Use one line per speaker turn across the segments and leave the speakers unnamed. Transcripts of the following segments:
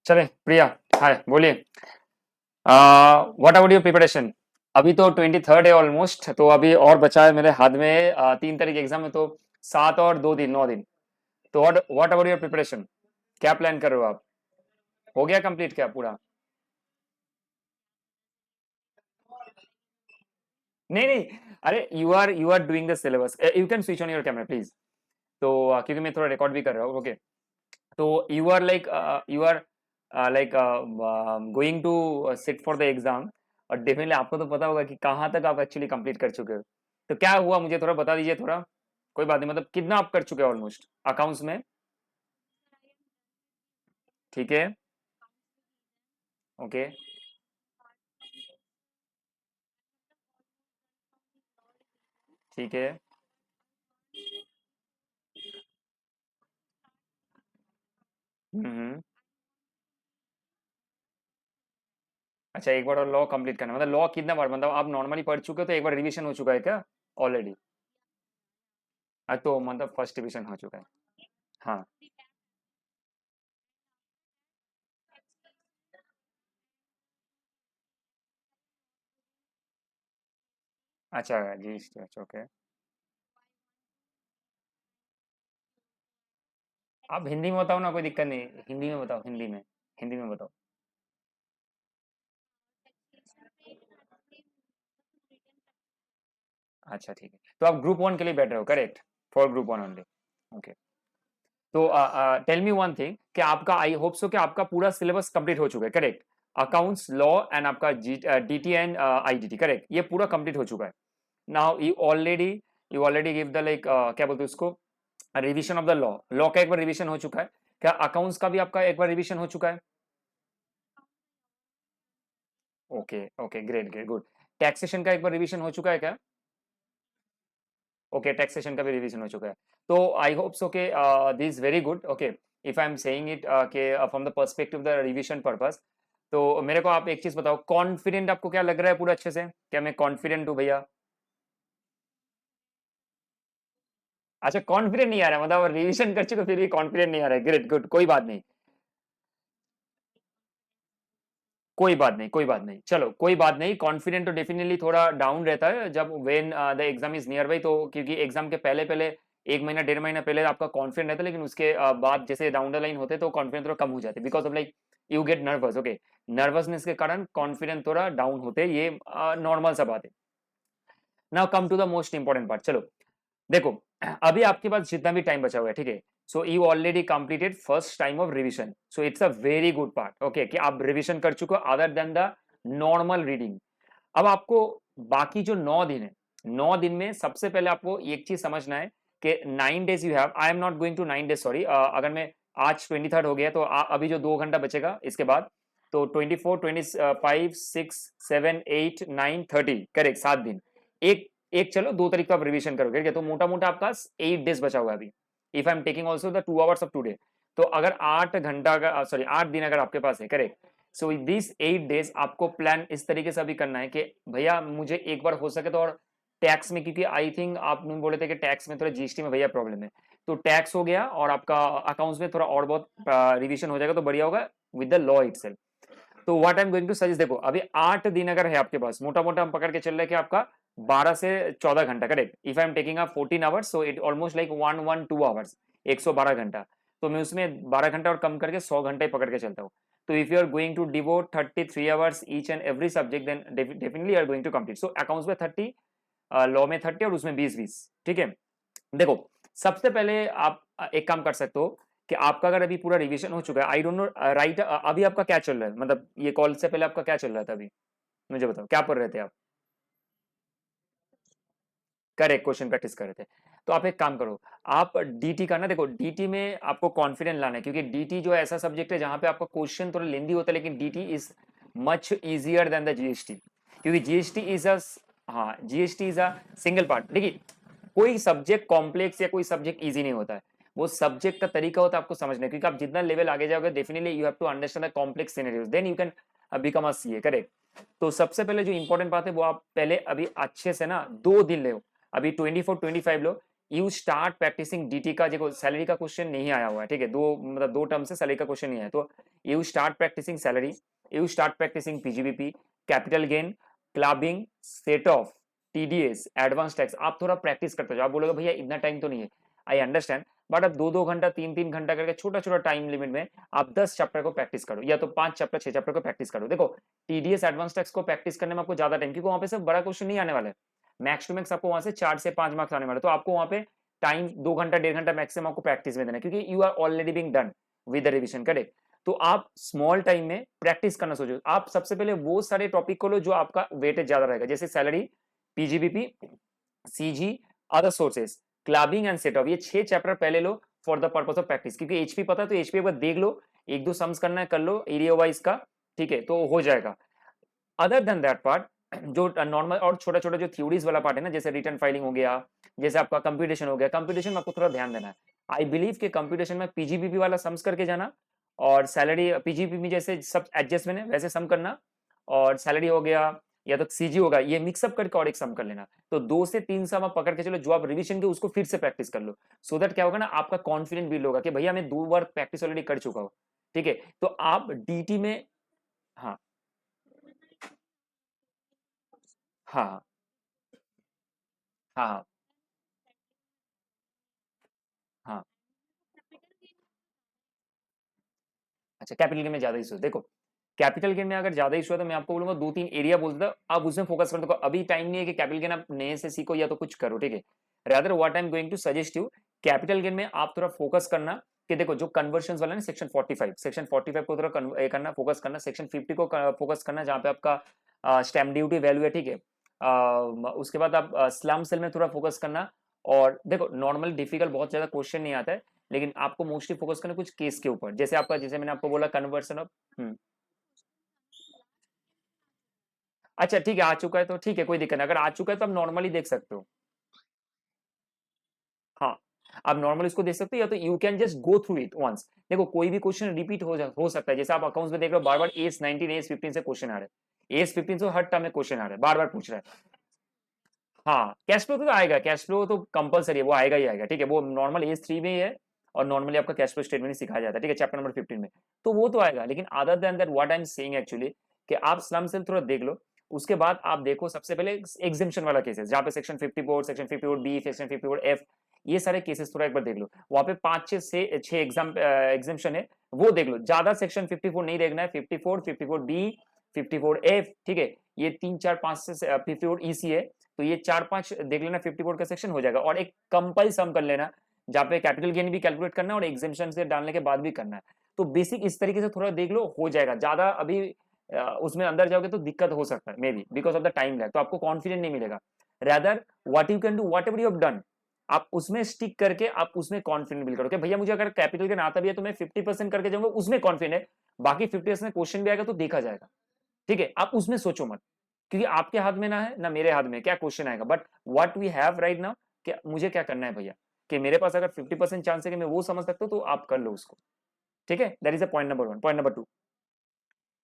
चले प्रिया, हाय बोलिए। What about your preparation? अभी तो 23rd है ऑलमोस्ट, तो अभी और बचा है मेरे हाथ में 3 तारीख एग्जाम है, तो 7 और 2 दिन 9 दिन। तो व्हाट अबाउट योर प्रिपरेशन? क्या प्लान कर रहे हो आप? हो गया कंप्लीट क्या पूरा? नहीं नहीं, अरे you are doing the syllabus. You can switch on your camera please. तो क्योंकि मैं थोड़ा रिकॉर्ड भी कर रहा हूँ, ओके। तो you are like going to sit for the exam, और डेफिनेटली आपको तो पता होगा कि कहाँ तक आप एक्चुअली कंप्लीट कर चुके हो। तो क्या हुआ मुझे थोड़ा बता दीजिए थोड़ा। कोई बात नहीं, मतलब कितना आप कर चुके हो ऑलमोस्ट अकाउंट्स में? ठीक है। ओके। ठीक है। हम्म। अच्छा, एक बार और लॉ कंप्लीट करना, मतलब लॉ कितना बार, मतलब आप नॉर्मली पढ़ चुके हो तो एक बार रिवीजन हो चुका है क्या ऑलरेडी? तो मतलब फर्स्ट रिवीजन हो चुका है। हाँ। अच्छा जी, अच्छा ओके। आप हिंदी में बताओ ना, कोई दिक्कत नहीं, हिंदी में बताओ, हिंदी में। हिंदी में बताओ। अच्छा ठीक है, तो आप ग्रुप वन के लिए बैठ रहे हो, correct? For group one only. Okay. तो टेल मी वन थिंग कि आपका, आई होप सो कि आपका पूरा सिलेबस कंप्लीट हो चुका है, करेक्ट? अकाउंट्स, लॉ एंड आपका डीटी एंड आईडीटी, करेक्ट? ये पूरा कंप्लीट हो चुका है। Now you already give the like, क्या बोलते हैं उसको, revision of the law. Law का एक बार रिवीजन हो चुका है क्या? अकाउंट्स का भी आपका एक बार रिवीजन हो चुका है? Okay okay, great great, good. Taxation का एक बार रिवीजन हो चुका है क्या? ओके, टैक्सेशन का भी रिवीजन हो चुका है। तो आई होप सो के this very good, okay. If I am saying it के from the perspective the revision purpose, तो मेरे को आप एक चीज बताओ, कॉन्फिडेंट आपको क्या लग रहा है पूरा अच्छे से? क्या मैं कॉन्फिडेंट हूँ भैया? अच्छा, कॉन्फिडेंट नहीं आ रहा है, मतलब रिवीजन कर चुके फिर भी कॉन्फिडेंट नहीं आ रहा है, ग्रेट गुड, कोई बात नहीं। कोई बात नहीं, कोई बात नहीं, चलो कोई बात नहीं। कॉन्फिडेंट तो डेफिनेटली थोड़ा डाउन रहता है जब when the exam is near by, तो क्योंकि एग्जाम के पहले पहले 1 महीना 1.5 महीना पहले आपका कॉन्फिडेंट रहता है, लेकिन उसके बाद जैसे डाउन द लाइन होते हैं तो कॉन्फिडेंस थोड़ा कम हो जाते हैं, because of like you get nervous, okay. Nervousness के कारण कॉन्फिडेंस थोड़ा डाउन होते हैं, ये नॉर्मल सा बात है। Now come to the most important part, चलो देखो। अभी आपके पास जितना भी टाइम बचा हुआ है, ठीक है, so you already completed first time of revision, so it's a very good part, okay, कि आप रिवीजन कर चुके हो other than the normal reading. अब आपको बाकी जो 9 दिन है, 9 दिन में सबसे पहले आपको एक चीज समझना है कि 9 days you have. I am not going to 9 days, sorry. अगर मैं आज 23rd हो गया तो अभी जो 2 घंटा बचेगा इसके बाद, तो 24 25 6 7 8 9 30, करेक्ट, 7 दिन। एक एक चलो 2 तारीख को आप रिवीजन करोगे, ठीक है, तो मोटा मोटा आपका 8 डेज बचा हुआ है अभी। If I am taking also the 2 hours of today, तो अगर 8 घंटा का, सॉरी 8 दिन अगर आपके पास है, करेक्ट। सो दिस 8 डेज आपको प्लान इस तरीके से अभी करना है कि भैया मुझे एक बार हो सके तो, और टैक्स में, क्योंकि आई थिंक आप बोले थे कि टैक्स में थोड़ा जीएसटी में भैया प्रॉब्लम है, तो टैक्स हो गया और आपका अकाउंट्स में थोड़ा और बहुत रिवीजन हो जाएगा तो बढ़िया होगा विद द लॉ इटसेल्फ। तो what I am going to suggest, देखो अभी 8 दिन अगर है आपके पास, मोटा मोटा हम पकड़ के चल रहे हैं कि आपका 12 से 14 घंटा, correct. If I am taking a 14 hours, so it almost like 112 hours, 112 घंटा। तो मैं उसमें 12 घंटा और कम करके 100 घंटा ही पकड़ के चलता हूँ। तो if you are going to devote 33 hours each and every subject, then definitely are going to complete. So accounts में 30, लॉ में 30 और उसमें 20-20, ठीक है। देखो, सबसे पहले आप एक काम कर सकते हो कि आपका अगर अभी पूरा रिवीजन हो चुका है, आई डोंट नो राइट, अभी आपका क्या चल रहा है, मतलब ये कॉल से पहले आपका क्या चल रहा था अभी? मुझे बताओ क्या पढ़ रहे थे आप? करेक्ट, क्वेश्चन प्रैक्टिस कर रहे थे। तो आप एक काम करो, आप डीटी का ना, देखो डीटी में आपको कॉन्फिडेंट लाना है, क्योंकि डीटी जो ऐसा सब्जेक्ट है जहां पे आपका क्वेश्चन थोड़ा लेंदी होता है, लेकिन DT is much easier than the GST, क्योंकि जीएसटी इज अ, हाँ GST is a single part. देखिए, कोई सब्जेक्ट कॉम्प्लेक्स या कोई सब्जेक्ट इजी नहीं होता है, वो सब्जेक्ट का तरीका होता है आपको समझने, क्योंकि आप जितना लेवल आगे जाओगे definitely you have to understand the complex scenarios, then you can become a CA, correct. तो सबसे पहले जो इंपॉर्टेंट बात है वो आप पहले अभी अच्छे से ना 2 दिन ले, अभी 24 25 लो। यू स्टार्ट प्रैक्टिसिंग डीटी का, देखो सैलरी का क्वेश्चन नहीं आया हुआ है, ठीक है, दो मतलब दो टर्म से सैलरी का क्वेश्चन नहीं आया, तो you start practicing salary, you start practicing PGBP, capital gain, clubbing, set off, TDS, advance tax. आप थोड़ा प्रैक्टिस करते हो, आप बोलोगे भैया इतना टाइम तो नहीं है, आई अंडरस्टैंड, बट अब 2-2 घंटा 3-3 घंटा करके छोटा छोटा टाइम लिमिट में आप 10 चैप्टर को प्रैक्टिस करो, या तो 5 चैप्टर 6 चैप्टर को प्रैक्टिस करो। देखो टीडीएस एडवांस टैक्स को प्रैक्टिस करने में आपको ज्यादा टाइम, क्योंकि वहां पे सब बड़ा क्वेश्चन नहीं आने वाला है, मैक्स टू मैक्स आपको वहां से 4 से 5 मार्क्स आने वाले, तो आपको वहां पे टाइम 2 घंटा 1.5 घंटा मैक्सिमम आपको प्रैक्टिस में देना है, क्योंकि you are already being done with the revision, correct. तो आप स्मॉल टाइम में प्रैक्टिस करना सोचो। आप सबसे पहले वो सारे टॉपिक को लो जो आपका वेटेज ज्यादा रहेगा, जैसे salary, PGBP, CG, other sources, clubbing and setup, ये 6 चैप्टर पहले लो for the purpose of practice, क्योंकि एचपी पता है तो एचपी एक बार देख लो, 1-2 सम्स करना है कर लो एरिया वाइज का, ठीक है, तो हो जाएगा। अदर देन दैट पार्ट, जो नॉर्मल और छोटा छोटा जो थ्योरीज वाला पार्ट है ना, जैसे रिटर्न फाइलिंग हो गया, जैसे आपका कंप्यूटेशन हो गया, कंप्यूटेशन में आपको थोड़ा ध्यान देना है। आई बिलीव कि कंप्यूटेशन में पीजीबीपी वाला सम्स करके जाना, और सैलरी पीजीबीपी में जैसे सब एडजस्टमेंट है वैसे सम करना, और सैलरी हो गया या तो सीजी होगा, ये मिक्सअप करके और एक सम कर लेना। तो 2 से 3 सम आप पकड़ के चलो, जो आप रिविजन के उसको फिर से प्रैक्टिस कर लो, सो दैट क्या होगा ना, आपका कॉन्फिडेंस बिल्ड होगा कि भैया मैं 2 बार प्रैक्टिस ऑलरेडी कर चुका हूँ, ठीक है। तो आप डीटी में, हाँ हाँ हाँ हाँ हाँ। अच्छा, कैपिटल गेन में ज्यादा इशू, देखो कैपिटल गेन में अगर ज्यादा इशू है तो मैं आपको बोलूंगा 2-3 एरिया बोलता हूँ, आप उसमें फोकस कर दो। अभी टाइम नहीं है कि कैपिटल गेन आप नए से सीखो या तो कुछ करो, ठीक है। Rather what I am going to suggest you, capital gain में आप थोड़ा फोकस करना कि देखो जो कन्वर्शन वाला ना सेक्शन 45, सेक्शन 45 को थोड़ा करना, फोकस करना, सेक्शन 50 को फोकस करना, जहाँ पे आपका स्टैम्प ड्यूटी वैल्यू है, ठीक है। उसके बाद आप स्लम सेल में थोड़ा फोकस करना, और देखो नॉर्मल डिफिकल्ट बहुत ज्यादा क्वेश्चन नहीं आता है, लेकिन आपको मोस्टली फोकस करना कुछ केस के ऊपर, जैसे आपका, जैसे मैंने आपको बोला कन्वर्सन ऑफ। अच्छा ठीक है, आ चुका है तो ठीक है, कोई दिक्कत नहीं, अगर आ चुका है तो आप नॉर्मली देख सकते हो। हाँ, आप नॉर्मल इसको देख सकते हो, या तो you can just go through it once. देखो कोई भी क्वेश्चन रिपीट हो सकता है, जैसे आप अकाउंट्स में देख रहे हो बार बार एस 19 एस 15 से क्वेश्चन आ रहे हैं, एस 15 से हर टर्म में क्वेश्चन आ रहे हैं, बार बार पूछ रहा है। हाँ, कैश फ्लो तो आएगा, कैश फ्लो तो कंपलसरी है, वो आएगा ही आएगा, ठीक है, वो नॉर्मल एज 3 में ही है, और नॉर्मली आपका कैश फ्लो स्टेटमेंट सिखाया जाता है, ठीक है, चैप्टर नंबर 15 में, तो वो तो आएगा। लेकिन other than that what I am saying actually, कि आप स्लम सेल थोड़ा देख लो, उसके बाद आप देखो सबसे पहले एग्जिबिशन वाला केसेस, जहाँ पे section 54, section 54 B, section 54 F, ये सारे केसेस थोड़ा एक बार देख लो, वहां पे 5 से 6 एग्जाम्पशन है, वो देख लो। ज्यादा सेक्शन 54 नहीं देखना है, 54, 54 बी, 54 एफ, ठीक है, ये 3-4-5 से 54 ईसी है, तो ये 4-5 देख लेना, 54 का सेक्शन हो जाएगा, और एक कंपाइल सम कर लेना, जहाँ पे कैपिटल गेन भी कैलकुलेट करना है और एग्जेम्पशन से डालने के बाद भी करना है। तो बेसिक इस तरीके से थोड़ा देख लो, हो जाएगा। ज्यादा अभी उसमें अंदर जाओगे तो दिक्कत हो सकता है, may be because of the time lag, तो आपको कॉन्फिडेंस नहीं मिलेगा। Rather what you can do, what ever you have done, आप उसमें स्टिक करके आप उसमें कॉन्फिडेंस बिल्ड करो कि भैया मुझे अगर कैपिटल गेन आता भी है तो मैं 50% करके जाऊंगा, उसमें कॉन्फिडेंस है, बाकी 50% क्वेश्चन भी आएगा तो देखा जाएगा, ठीक है। आप उसमें सोचो मत, क्योंकि आपके हाथ में ना है ना मेरे हाथ में क्या क्वेश्चन आएगा, but what we have right now, कि मुझे क्या करना है भैया, कि मेरे पास अगर 50% चांस है कि मैं वो समझ सकता हूँ, तो आप कर लो उसको, ठीक है। That is a point number 1। Point number 2,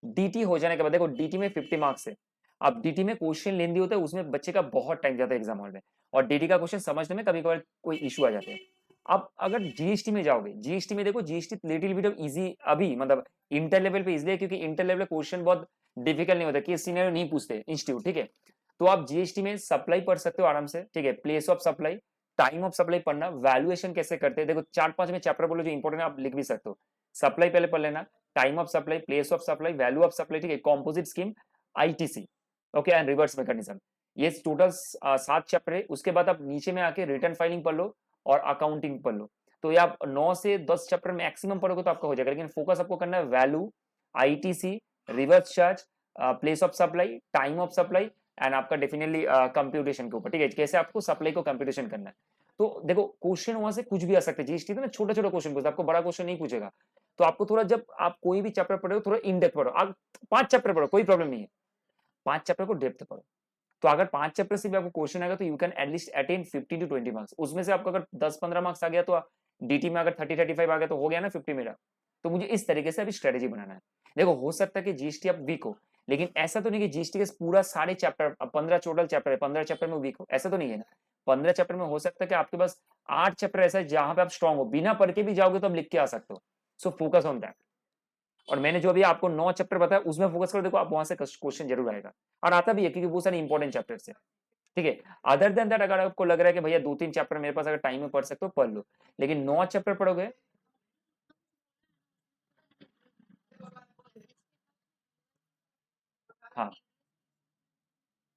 DT हो जाने के बाद, देखो डीटी में 50 मार्क्स है, अब डीटी में क्वेश्चन लेंदी होता है, उसमें बच्चे का बहुत टाइम जाता है एग्जाम हॉल में, और डीटी का क्वेश्चन समझने में कभी कभार कोई इशू आ जाते हैं। अब अगर जीएसटी में जाओगे, जीएसटी में देखो GST little bit of easy अभी, मतलब इंटर लेवल पे इजी है, क्योंकि इंटर लेवल क्वेश्चन बहुत डिफिकल्ट नहीं होता, केस सिनेरियो नहीं पूछते इंस्टीट्यूट, ठीक है। तो आप जीएसटी में सप्लाई पढ़ सकते हो आराम से, ठीक है, place of supply, time of supply पढ़ना, वैल्यूएशन कैसे करते हैं, देखो 4-5 में चैप्टर बोलो जो इंपॉर्टेंट है, आप लिख भी सकते हो। सप्लाई पहले पढ़ लेना, time of supply, place of supply, value of supply, ठीक है, composite scheme, ITC, okay, and reverse mechanism, ये टोटल 7 चैप्टर है। उसके बाद आप नीचे में आके रिटर्न फाइलिंग पढ़ लो और अकाउंटिंग पढ़ लो, तो ये आप 9 से 10 चैप्टर मैक्सिमम पढ़ोगे तो आपका हो जाएगा, लेकिन फोकस आपको करना है value, ITC, reverse charge, place of supply, time of supply, and आपका डेफिनेटली कंप्यूटेशन के ऊपर, ठीक है, कैसे आपको सप्लाई को कंप्यूटेशन करना है। तो देखो क्वेश्चन वहां से कुछ भी आ सकते हैं, जीएसटी तो ना छोटा छोटा क्वेश्चन पूछता है, आपको बड़ा क्वेश्चन नहीं पूछेगा। तो आपको थोड़ा, जब आप कोई भी चैप्टर पढ़ो थोड़ा इन डेप्थ पढ़ो, आप 5 चैप्टर पढ़ो कोई प्रॉब्लम नहीं है, 5 चैप्टर को डेप्थ पढ़ो। तो अगर 5 चैप्टर से भी आपको क्वेश्चन आएगा तो you can at least attain 15 to 20 marks, उसमें से आपको अगर 10-15 मार्क्स आ गया तो डीटी में अगर 30-35 आ गया तो हो गया ना 50 मेरा। तो मुझे इस तरीके से अभी स्ट्रेटेजी बनाना है। देखो हो सकता है कि जीएसटी आप वीक हो, लेकिन ऐसा तो नहीं कि जीएसटी के पूरा सारे चैप्टर 15 टोटल चैप्टर है 15 चैप्टर में वीक हो, ऐसा तो नहीं है ना। 15 चैप्टर में हो सकता है कि आपके पास 8 चैप्टर ऐसा है जहां पे आप स्ट्रांग हो, बिना पढ़ के भी जाओगे तो आप लिख के आ सकते हो। So focus on that. और मैंने जो अभी आपको 9 चैप्टर बताया उसमें फोकस करो, देखो आप वहां से क्वेश्चन जरूर आएगा, और आता भी है क्योंकि वो सारे इंपॉर्टेंट चैप्टर्स है। ठीक है, अदर देन दैट अगर आपको लग रहा है कि भैया 2-3 चैप्टर मेरे पास अगर टाइम में पढ़ सकते हो पढ़ लो, लेकिन 9 चैप्टर पढ़ोगे। हाँ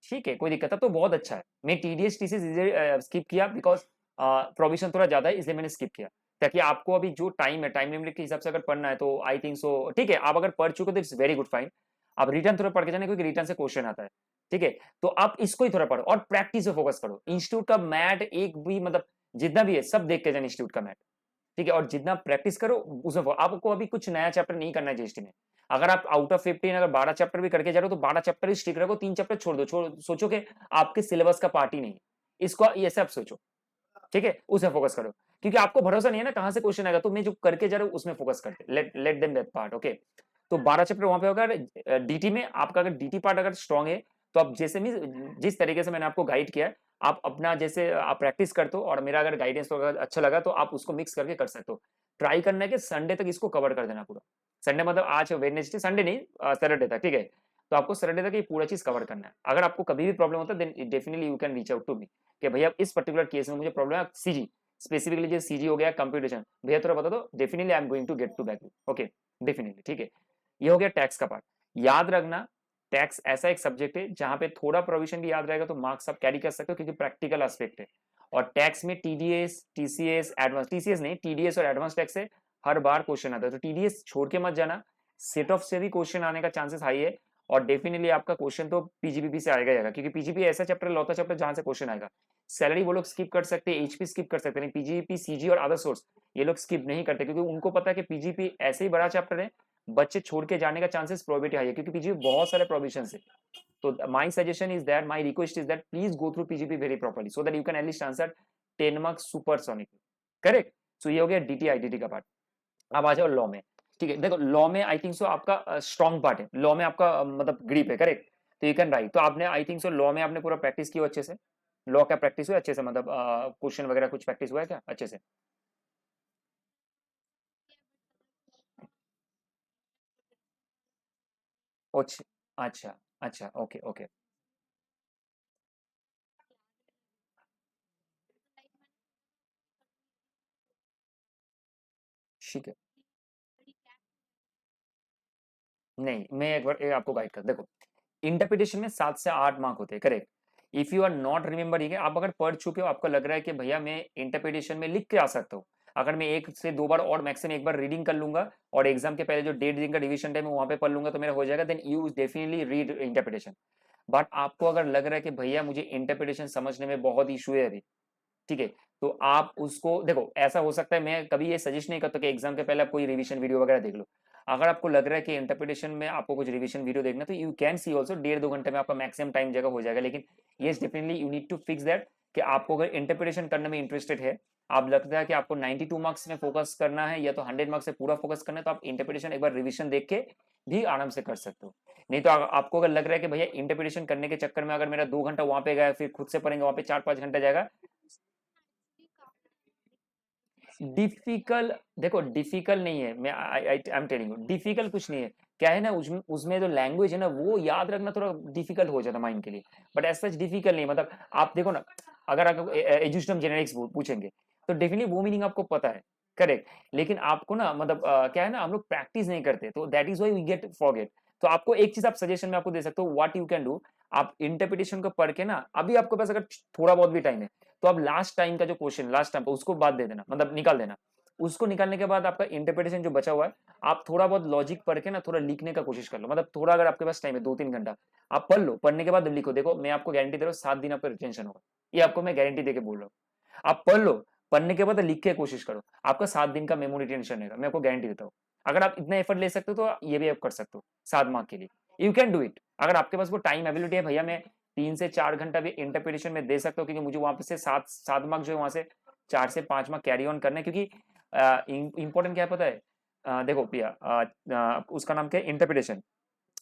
ठीक है, कोई दिक्कत है तो बहुत अच्छा है। मैं टीडीएस टीसीएस स्किप किया बिकॉज प्रोविजन थोड़ा ज्यादा है, इसलिए मैंने स्किप किया, ताकि आपको अभी जो टाइम है टाइम लिमिट के हिसाब से अगर पढ़ना है तो आई थिंक सो ठीक है। आप अगर पढ़ चुके तो इट्स वेरी गुड फाइन। आप रिटर्न थोड़ा पढ़ के जाने क्योंकि रिटर्न से क्वेश्चन आता है। ठीक है, तो आप इसको ही थोड़ा पढ़ो और प्रैक्टिस पे फोकस करो। इंस्टीट्यूट का मैट एक भी मतलब जितना भी है सब देख के जाना इंस्टीट्यूट का मैट। ठीक है, और जितना प्रैक्टिस करो उसमें आपको अभी कुछ नया चैप्टर नहीं करना है जीएसटी में। अगर आप आउट ऑफ 15 अगर 12 चैप्टर भी करके जा रहे हो तो 12 चैप्टर ही स्टिक रखो, 3 चैप्टर छोड़ दो। सोचो कि आपके सिलेबस का पार्ट ही नहीं है, इसको ऐसे आप सोचो। ठीक है, उसमें फोकस करो, क्योंकि आपको भरोसा नहीं है ना कहां से क्वेश्चन आएगा, तो मैं जो करके जा रहा हूँ उसमें फोकस करते, let let them that part. Okay, तो 12 चैप्टर वहां पे होगा। डीटी में आपका अगर डीटी पार्ट अगर स्ट्रांग है तो आप जैसे भी जिस तरीके से मैंने आपको गाइड किया है, आप अपना जैसे आप प्रैक्टिस करते हो, और मेरा अगर गाइडेंस तो अगर अच्छा लगा तो आप उसको मिक्स करके कर सकते हो। ट्राई करना है कि संडे तक इसको कवर कर देना पूरा। संडे मतलब आज वेडनेसडे, संडे नहीं सैटरडे तक। ठीक है, तो आपको सैटरडे तक ये पूरा चीज कवर करना है। अगर आपको कभी भी प्रॉब्लम होता है then definitely you can reach out to me कि भैया इस पर्टिकुलर केस में मुझे प्रॉब्लम है सीजी, स्पेसिफिकली जो सीजी हो गया कंप्यूटेशन, भैया थोड़ा बता दो, definitely I am going to get to back you. Okay, definitely. ठीक है, ये हो गया टैक्स का पार्ट। याद रखना टैक्स ऐसा एक सब्जेक्ट है जहां पे थोड़ा प्रोविजन भी याद रहेगा तो मार्क्स आप कैरी कर सकते हो, क्योंकि प्रैक्टिकल एस्पेक्ट है। और टैक्स में टीडीएस टीसीएस एडवांस, टीसीएस नहीं टीडीएस और एडवांस टैक्स से हर बार क्वेश्चन आता है, तो टीडीएस छोड़ के मत जाना। सेट ऑफ से भी क्वेश्चन आने का चांसेस हाई है, और डेफिनेटली आपका क्वेश्चन तो पीजीपीपी से आएगा ही आएगा, क्योंकि पीजीपी ऐसा चैप्टर लौता चैप्टर जहां से क्वेश्चन आएगा। सैलरी वो लोग स्किप कर सकते हैं, एचपी स्किप कर सकते हैं, पीजीपी सीजी और अदर सोर्स ये लोग स्किप नहीं करते, क्योंकि उनको पता है कि पीजीपी ऐसे ही बड़ा चैप्टर है, बच्चे छोड़ के जाने का चांसेस प्रोबेबिलिटी हाई है, क्योंकि पीजीपी बहुत सारे प्रोविजन है। तो my suggestion is that, my request is that please go through PGP very properly so that you can at least answer 10 marks supersonic. Correct, so ये हो गया डीटी आईडीटी का पार्ट। अब आ जाओ लॉ में। ठीक है, देखो लॉ में आई थिंक सो आपका स्ट्रॉन्ग पार्ट है, लॉ में आपका मतलब ग्रिप है। करेक्ट, तो यू कैन राइट। तो आपने आई थिंक सो लॉ में आपने पूरा प्रैक्टिस किया अच्छे से। लॉ का प्रैक्टिस हुआ अच्छे से, मतलब क्वेश्चन वगैरह कुछ प्रैक्टिस हुआ है क्या अच्छे से? अच्छा अच्छा अच्छा, ओके ओके। ठीक है, नहीं मैं एक बार आपको गाइड कर, देखो इंटरप्रिटेशन में 7 से 8 मार्क होते हैं। Correct, if you are not remembering, आप अगर पढ़ चुके हो, आपको लग रहा है कि भैया मैं इंटरप्रिटेशन में लिख के आ सकता हूँ, अगर मैं 1 से 2 बार और मैक्सिमम एक बार रीडिंग कर लूंगा, और एग्जाम के पहले जो 1.5 दिन का रिविजन टाइम है वहां पे पढ़ लूंगा तो मेरा हो जाएगा, then you definitely read interpretation. But आपको अगर लग रहा है कि भैया मुझे इंटरप्रिटेशन समझने में बहुत इशू है अभी, ठीक है, तो आप उसको देखो, ऐसा हो सकता है, मैं कभी ये सजेस्ट नहीं करता कि एग्जाम के पहले आप कोई रिवीजन वीडियो वगैरह देख लो। अगर आपको लग रहा है कि इंटरप्रिटेशन में आपको कुछ रिवीजन वीडियो देखना तो यू कैन सी ऑल्सो, 1.5-2 घंटे में आपका मैक्सिमम टाइम जगह हो जाएगा। लेकिन ये definitely you need to fix that कि आपको अगर इंटरप्रिटेशन करने में इंटरेस्टेड है, आप लगता है कि आपको 92 मार्क्स में फोकस करना है या तो 100 मार्क्स से पूरा फोकस करना है, तो आप इंटरप्रिटेशन एक बार रिविजन देख के भी आराम से कर सकते हो। नहीं तो आपको अगर लग रहा है कि भैया इंटरप्रिटेशन करने के चक्कर में अगर मेरा 2 घंटा वहां पे गया, फिर खुद से पढ़ेंगे वहां पे 4-5 घंटा जाएगा। डिफिकल्ट, देखो डिफिकल्ट नहीं है, मैं I am telling you difficult कुछ नहीं है। क्या है ना, उसमें जो लैंग्वेज है ना वो याद रखना थोड़ा डिफिकल्ट हो जाता है माइंड के लिए, बट ऐसा डिफिकल्ट नहीं। मतलब आप देखो ना, अगर आप एजुस्टम जेनेरिक्स पूछेंगे तो डेफिनेटली वो मीनिंग आपको पता है। करेक्ट, लेकिन आपको ना मतलब क्या है ना, हम लोग प्रैक्टिस नहीं करते, तो that is why we get forget. तो आपको एक चीज आप सजेशन में आपको दे सकते हो, व्हाट यू कैन डू, आप इंटरप्रिटेशन को पढ़ के ना, अभी आपके पास अगर थोड़ा बहुत भी टाइम है तो आप लास्ट टाइम का जो क्वेश्चन लास्ट टाइम उसको बाद दे देना, मतलब निकाल देना। उसको निकालने के बाद आपका इंटरप्रिटेशन जो बचा हुआ है, आप थोड़ा बहुत लॉजिक पढ़ के ना थोड़ा लिखने का कोशिश कर लो, मतलब थोड़ा अगर आपके पास टाइम है 2-3 घंटा, आप पढ़ लो, पढ़ने के बाद लिखो। देखो मैं आपको गारंटी दे रहा हूँ 7 दिन आपका रिटेंशन होगा, ये आपको मैं गारंटी देके बोल रहा हूँ। आप पढ़ लो, पढ़ने के बाद लिख के कोशिश करो, आपका 7 दिन का मेमोरी रिटेंशन रहेगा, मैं आपको गारंटी देता हूँ। अगर आप इतना एफर्ट ले सकते हो तो ये भी आप कर सकते हो 7 मार्क के लिए, यू कैन डू इट। अगर आपके पास वो टाइम अवेलेबिलिटी है, भैया मैं 3 से 4 घंटा भी इंटरप्रिटेशन में दे सकता हूँ, क्योंकि मुझे वहां पे से 7 मार्क जो है वहां से 4 से 5 मार्क कैरी ऑन करना है, क्योंकि इंपॉर्टेंट क्या है पता है? देखो पिया, उसका नाम क्या है, इंटरप्रिटेशन।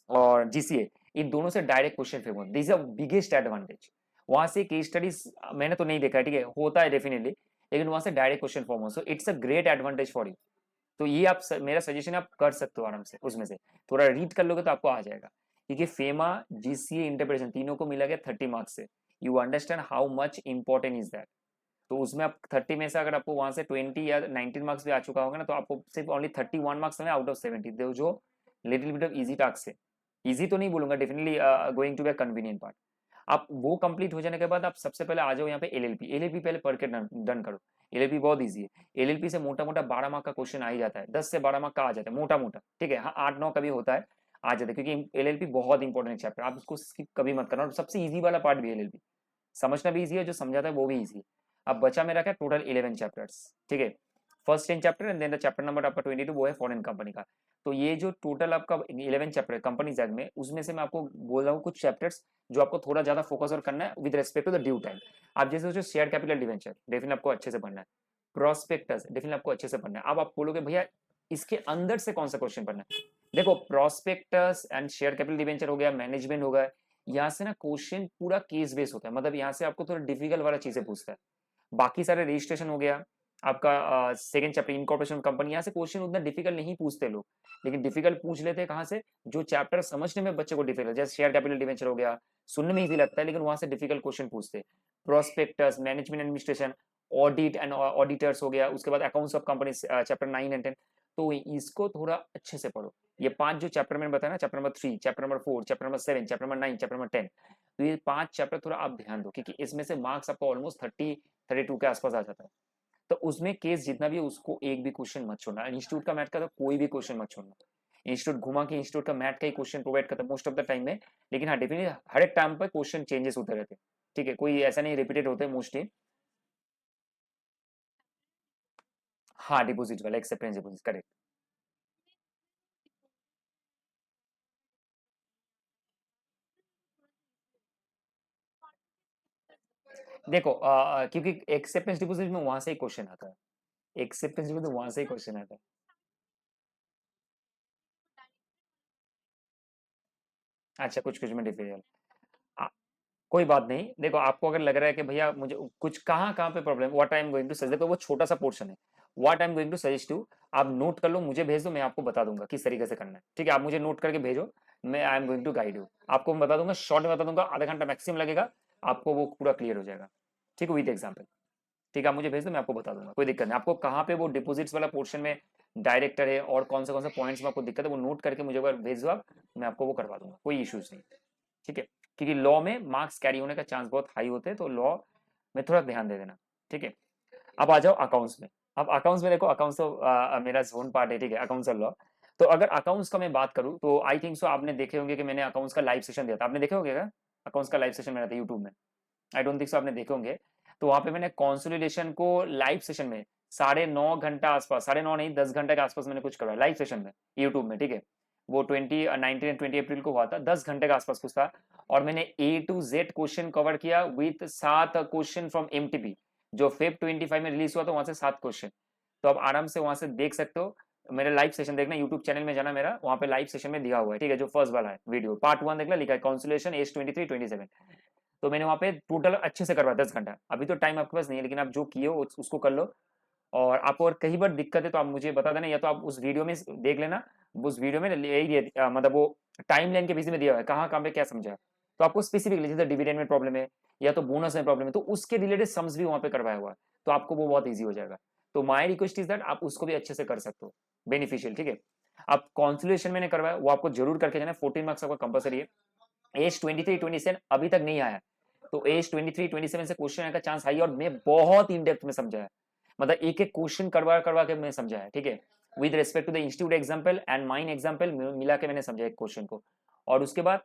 और जीसीए, इन दोनों से direct question famous, this is a biggest advantage. वहां से केस स्टडीज मैंने तो नहीं देखा है, ठीक है, होता है डेफिनेटली, लेकिन वहां से डायरेक्ट क्वेश्चन फॉर्म हो, so it's a great advantage for you. तो ये आप मेरा सजेशन आप कर सकते हो आराम से, उसमें से थोड़ा रीड कर लोगे तो आपको आ जाएगा, क्योंकि फेमा जीसीए इंटरप्रिटेशन तीनों को मिला गया 30 मार्क्स से। You understand how much important is that. तो उसमें आप 30 में से अगर आपको वहां से 20 या 19 मार्क्स भी आ चुका होगा ना, तो आपको सिर्फ ओनली 31 मार्क्स में आउट ऑफ 70, जो little bit of easy task है। इजी तो नहीं बोलूंगा, definitely going to be convenient part. आप वो कंप्लीट हो जाने के बाद आप सबसे पहले आ जाओ यहाँ पे एलएलपी। एलएलपी पहले पढ़ के डन करो। एलएलपी बहुत इजी है। एलएलपी से मोटा मोटा 12 मार्क का क्वेश्चन आ ही जाता है, 10 से 12 मार्क का आ जाता है मोटा मोटा, ठीक है, हाँ 8-9 का भी होता है, आ जाता है, क्योंकि एलएलपी बहुत इंपॉर्टेंट चैप्टर, आप उसको स्किप कभी मत करना, और सबसे ईजी वाला पार्ट भी एलएलपी, समझना भी ईजी है, जो समझाता है वो भी ईजी है। अब बचा मेरा क्या, टोटल 11 चैप्टर्स, ठीक है, first 10 chapter and then the chapter number आपका 22 वो है फॉरेन कंपनी का। तो ये जो टोटल आपका 11 चैप्टर है कंपनी एग्जाम में, उसमें से मैं आपको बोल रहा हूँ कुछ चैप्टर्स जो आपको थोड़ा ज्यादा फोकस और करना है with respect to the due time. आप जैसे सोचो शेयर कैपिटल डिवेंचर डेफिनेटली आपको अच्छे से पढ़ना है, प्रोस्पेक्टस डेफिनेटली आपको अच्छे से पढ़ना है। अब आप बोलोगे भैया इसके अंदर से कौन सा क्वेश्चन पढ़ना है, देखो prospectus and share capital debenture हो गया, मैनेजमेंट हो गया, यहाँ से ना क्वेश्चन पूरा केस बेस होता है, मतलब यहाँ से आपको थोड़ा डिफिकल्ट वाला चीजें पूछता है। बाकी सारे रजिस्ट्रेशन हो गया आपका, सेकंड चैप्टर इनकॉर्पोरेशन कंपनी, यहाँ से क्वेश्चन उतना डिफिकल्ट नहीं पूछते लोग, लेकिन डिफिकल्ट पूछ लेते हैं कहाँ से, जो चैप्टर समझने में बच्चे को डिफिकल्ट, जैसे शेयर कैपिटल डिवेंचर हो गया, सुनने में इजी लगता है लेकिन वहां से डिफिकल्ट क्वेश्चन पूछते हैं। Prospectus, management administration, audit and auditors हो गया, उसके बाद accounts of company chapter 9 and 10। तो इसको थोड़ा अच्छे से पढ़ो। ये 5 जो चैप्टर मैंने बताया ना, chapter number 3, chapter number 4, chapter number 7, chapter number 9, chapter number 10, तो ये 5 चैप्टर थोड़ा आप ध्यान दो, क्योंकि इसमें से मार्क्स आपको ऑलमोस्ट 32 के आसपास आ जाता है। तो उसमें केस जितना भी है उसको एक भी क्वेश्चन मत छोड़ना, इंस्टीट्यूट का मैथ का तो कोई भी क्वेश्चन मत छोड़ना। इंस्टीट्यूट घुमा के इंस्टीट्यूट का मैथ का ही क्वेश्चन प्रोवाइड करता है मोस्ट ऑफ द टाइम में, लेकिन हाँ डेफिनेटली हर एक टाइम पर क्वेश्चन चेंजेस होते रहते हैं, ठीक है, कोई ऐसा नहीं रिपीटेड होते मोस्टली। हाँ डिपोजिट वाला, एक्सेप्टेंस डिपोजिट, करेक्ट। देखो क्योंकि एक्सेप्टेंस डिपोजिट में वहां से ही क्वेश्चन आता है, एक्सेप्टेंस डिपोजिट वहां से ही क्वेश्चन आता है। अच्छा कुछ कुछ में डिफिकल्ट, कोई बात नहीं, देखो आपको अगर लग रहा है कि भैया मुझे कुछ कहाँ कहाँ पे problem, what I am going to suggest, देखो वो छोटा सा पोर्शन है, what I am going to suggest to, आप नोट कर लो, मुझे भेज दो, मैं आपको बता दूंगा किस तरीके से करना है, ठीक है, आप मुझे नोट करके भेजो, मैं I am going to guide you, आपको मैं बता दूंगा, शॉर्ट में बता दूंगा, आधा घंटा मैक्सिमम लगेगा, आपको वो पूरा क्लियर हो जाएगा, ठीक है, विद एग्जाम्पल। ठीक है, आप मुझे भेज दो, मैं आपको बता दूंगा, कोई दिक्कत नहीं, आपको कहाँ पे वो डिपोजिट्स वाला पोर्शन में डायरेक्टर है और कौन से पॉइंट्स में आपको दिक्कत है वो नोट करके मुझे अगर भेज दो आप, मैं आपको वो करवा दूंगा, कोई इश्यूज नहीं, ठीक है, क्योंकि लॉ में मार्क्स कैरी होने का चांस बहुत हाई होते हैं, तो लॉ में थोड़ा ध्यान दे देना, ठीक है। अब आ जाओ अकाउंट्स में। अब अकाउंट्स में देखो, अकाउंट्स तो मेरा जोन पार्ट है, ठीक है, अकाउंट्स और लॉ। तो अगर अकाउंट्स का मैं बात करूं तो आई थिंक सो आपने देखे होंगे कि मैंने अकाउंट्स का लाइव सेशन दिया था, आपने देखे होंगे क्या, अकाउंट्स का लाइव सेशन मेरा था यूट्यूब में, आई डोंट थिंक सो आपने देखे होंगे। तो वहां पे मैंने कॉन्सोलिडेशन को लाइव सेशन में 9.5 घंटा आसपास, 9.5 नहीं 10 घंटे के आसपास मैंने कुछ करवाया लाइव सेशन में यूट्यूब में, ठीक है, वो 19 एंड 20 अप्रैल को हुआ था, 10 घंटे के आसपास कुछ था, और मैंने A to Z question cover किया विथ 7 क्वेश्चन फ्रॉम एमटीपी, जो Feb 25 में रिलीज हुआ था, वहां से 7 क्वेश्चन। तो आप आराम से वहां से देख सकते हो, मेरा लाइव सेशन देखना, यूट्यूब चैनल में जाना मेरा, वहां पे लाइव सेशन में दिया हुआ है, ठीक है, जो फर्स्ट वाला है वीडियो पार्ट 1 देखना, लिखा है कॉन्सुलेशन एज 23-27। तो मैंने वहां पे टोटल अच्छे से करवाया 10 घंटा, अभी तो टाइम आपके पास नहीं है, लेकिन आप जो किए हो उसको कर लो, और आपको और कहीं बार दिक्कत है तो आप मुझे बता देना, या तो आप उस वीडियो में देख लेना, उस वीडियो में यही मतलब वो टाइम लाइन के बीच में दिया हुआ है कहाँ कहाँ पे क्या समझा है। तो आपको स्पेसिफिकली जैसे डिविडेंड में प्रॉब्लम है या तो बोनस में प्रॉब्लम है, तो उसके रिलेटेड सम्स भी वहां पे करवाया हुआ है, तो आपको वो बहुत ईजी हो जाएगा। तो माई रिक्वेस्ट इज दैट आप उसको भी अच्छे से कर सकते हो, बेनिफिशियल, ठीक है। आप कॉन्सुलेशन मैंने करवाया, वो आपको जरूर करके जाना, 14 मार्क्स आपका कंपलसरी है। एज 23-27 अभी तक नहीं आया, तो एज 23-27 से क्वेश्चन आने का चांस हाई, और मैं बहुत इन डेप्थ में समझाया, मतलब एक एक क्वेश्चन करवा करवा के मैं समझाया, ठीक है, with respect to the institute example and mine example मिला के मैंने समझा एक क्वेश्चन को। और उसके बाद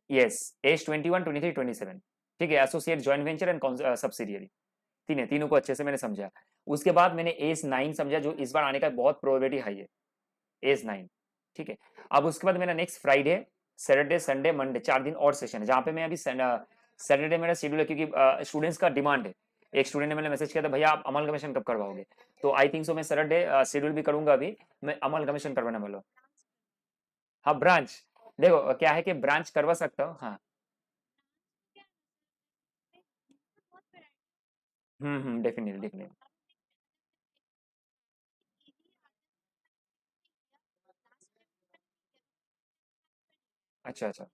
यस, एज 21, 23, 27, ठीक है, associate, joint venture and subsidiary, तीनों को अच्छे से मैंने समझा। उसके बाद मैंने एज 9 समझा, जो इस बार आने का बहुत प्रोबेबिलिटी हाई है, एज 9, ठीक है। अब उसके बाद मेरा next Friday, Saturday, Sunday, Monday 4 दिन और सेशन है, जहाँ पे मैं अभी सैटरडे मेरा शेड्यूल है, क्योंकि स्टूडेंट्स का डिमांड है। एक स्टूडेंट ने मैंने मैसेज किया था, भैया आप अमल कमीशन कब करवाओगे, तो आई थिंक सो मैं सैटरडे शेड्यूल भी करूंगा, अभी मैं अमल कमीशन करवाने वाला हूँ। हाँ ब्रांच, देखो क्या है कि ब्रांच करवा सकता हूँ, हाँ। Definitely definitely. अच्छा अच्छा।